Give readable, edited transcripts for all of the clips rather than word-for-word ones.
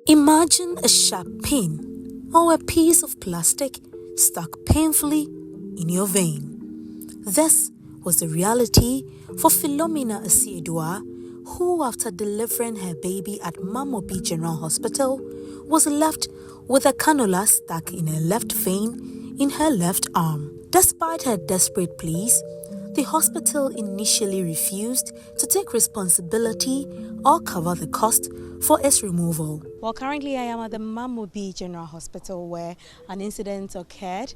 Imagine a sharp pin or a piece of plastic stuck painfully in your vein. This was the reality for Philomena Asiedua, who, after delivering her baby at Mamobi General Hospital, was left with a cannula stuck in her left vein in her left arm. Despite her desperate pleas, the hospital initially refused to take responsibility or cover the cost for its removal. Well, currently I am at the Mamobi General Hospital where an incident occurred.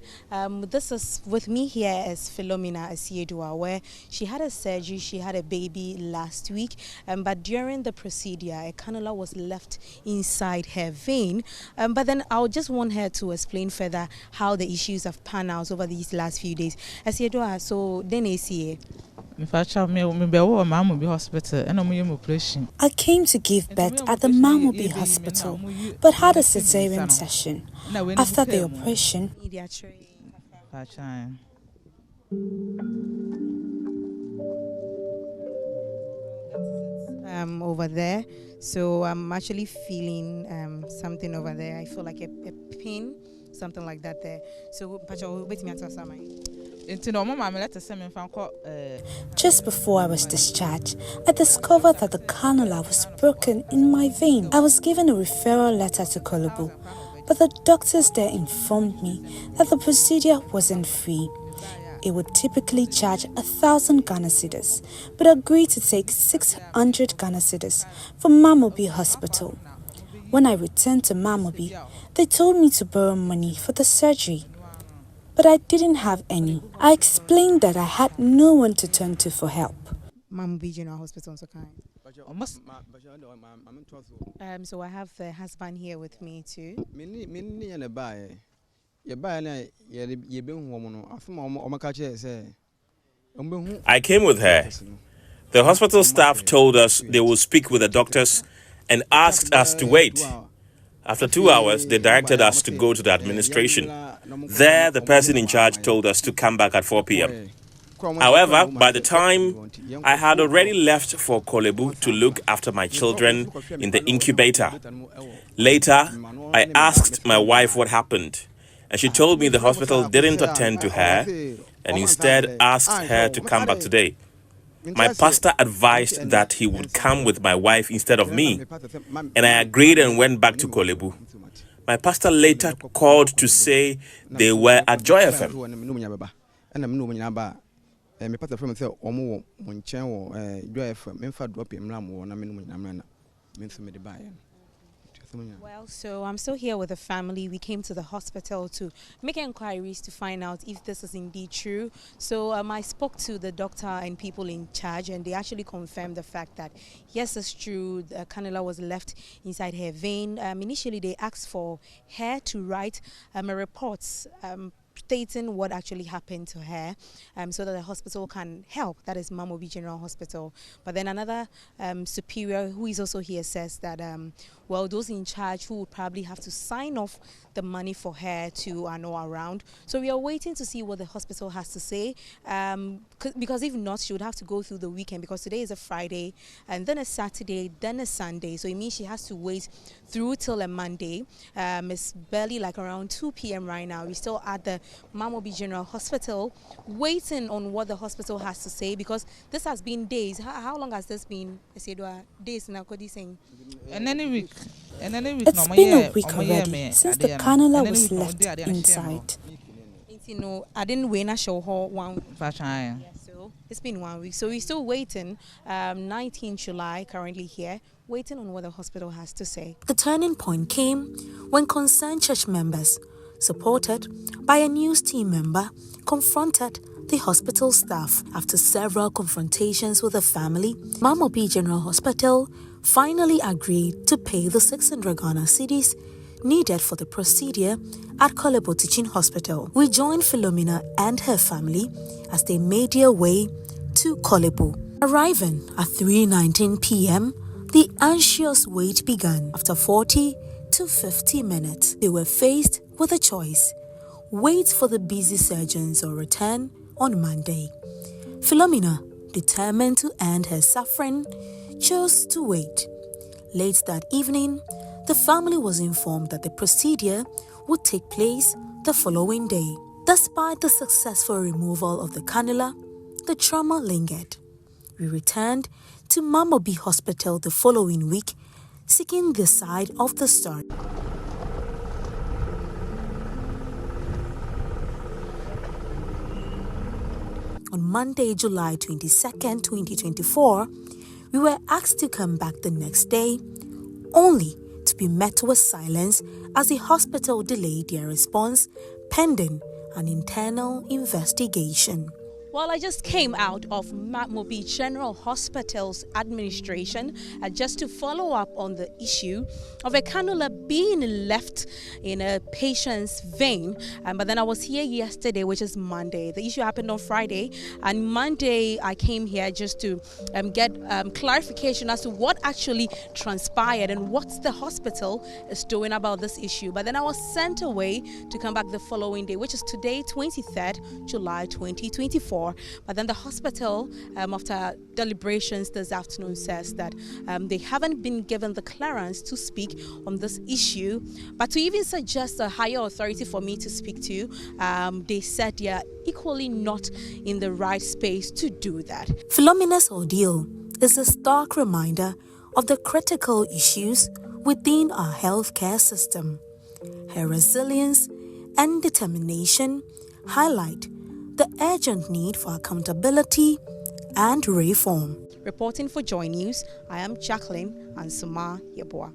This is with me here is Philomena Asiedua, where she had a surgery, she had a baby last week, but during the procedure, a cannula was left inside her vein. But then I just want her to explain further how the issues have panned out over these last few days. Asiedua, so then ACA. I came to give birth at the Mamobi Hospital, but had a cesarean session. After the operation, over there, so I'm actually feeling something over there. I feel like a pin, something like that there. So, just before I was discharged, I discovered that the cannula was broken in my vein. I was given a referral letter to Kolebu, but the doctors there informed me that the procedure wasn't free. It would typically charge 1,000 Ghana cedis, but agreed to take 600 Ghana cedis from Mamobi Hospital. When I returned to Mamobi, they told me to borrow money for the surgery, but I didn't have any. I explained that I had no one to turn to for help. Mamobi General Hospital, so I have the husband here with me too. I came with her. The hospital staff told us they will speak with the doctors and asked us to wait. After 2 hours, they directed us to go to the administration. There, the person in charge told us to come back at 4 p.m. However, by the time I had already left for Kolebu to look after my children in the incubator. Later, I asked my wife what happened, and she told me the hospital didn't attend to her and instead asked her to come back today. My pastor advised that he would come with my wife instead of me, and I agreed and went back to Kolebu. My pastor later called to say they were at Joy FM. Well, so I'm still here with the family. We came to the hospital to make inquiries to find out if this is indeed true. So I spoke to the doctor and people in charge, and they actually confirmed the fact that yes, it's true. The cannula was left inside her vein. Initially, they asked for her to write a report stating what actually happened to her, so that the hospital can help. That is Mamobi General Hospital. But then another superior who is also here says that well, those in charge who would probably have to sign off the money for her to know around. So we are waiting to see what the hospital has to say, because if not, she would have to go through the weekend, because today is a Friday and then a Saturday, then a Sunday. So it means she has to wait through till a Monday. It's barely like around 2 p.m. right now. We're still at the Mamobi General Hospital waiting on what the hospital has to say, because this has been days. How long has this been? Days now, what are you saying? And any week. It's been a week already since the cannula was left inside. You know, I didn't wait a show her 1 week. Yeah, so it's been 1 week. So we're still waiting. 19 July, currently here, waiting on what the hospital has to say. The turning point came when concerned church members, supported by a news team member, confronted the hospital staff. After several confrontations with the family, Mamobi General Hospital finally agreed to pay the 600 Ghana cedis needed for the procedure at Kolebu Teaching Hospital. We joined Philomena and her family as they made their way to Kolebu. Arriving at 3:19 p.m., the anxious wait began. After 40 to 50 minutes, they were faced with a choice: wait for the busy surgeons or return on Monday. Philomena, determined to end her suffering, chose to wait. Late that evening, The family was informed that the procedure would take place the following day. Despite the successful removal of the cannula, the trauma lingered. We returned to Mamobi Hospital the following week, seeking the side of the story. On Monday, July 22nd, 2024, we were asked to come back the next day, only to be met with silence as the hospital delayed their response pending an internal investigation. Well, I just came out of Mamobi General Hospital's administration just to follow up on the issue of a cannula being left in a patient's vein. But then I was here yesterday, which is Monday. The issue happened on Friday, and Monday I came here just to get clarification as to what actually transpired and what the hospital is doing about this issue. But then I was sent away to come back the following day, which is today, 23rd July 2024. But then the hospital, after deliberations this afternoon, says that they haven't been given the clearance to speak on this issue. But to even suggest a higher authority for me to speak to, they said they are equally not in the right space to do that. Philomena's ordeal is a stark reminder of the critical issues within our healthcare system. Her resilience and determination highlight the urgent need for accountability and reform. Reporting for Joy News, I am Jacqueline Ansuma Yeboah.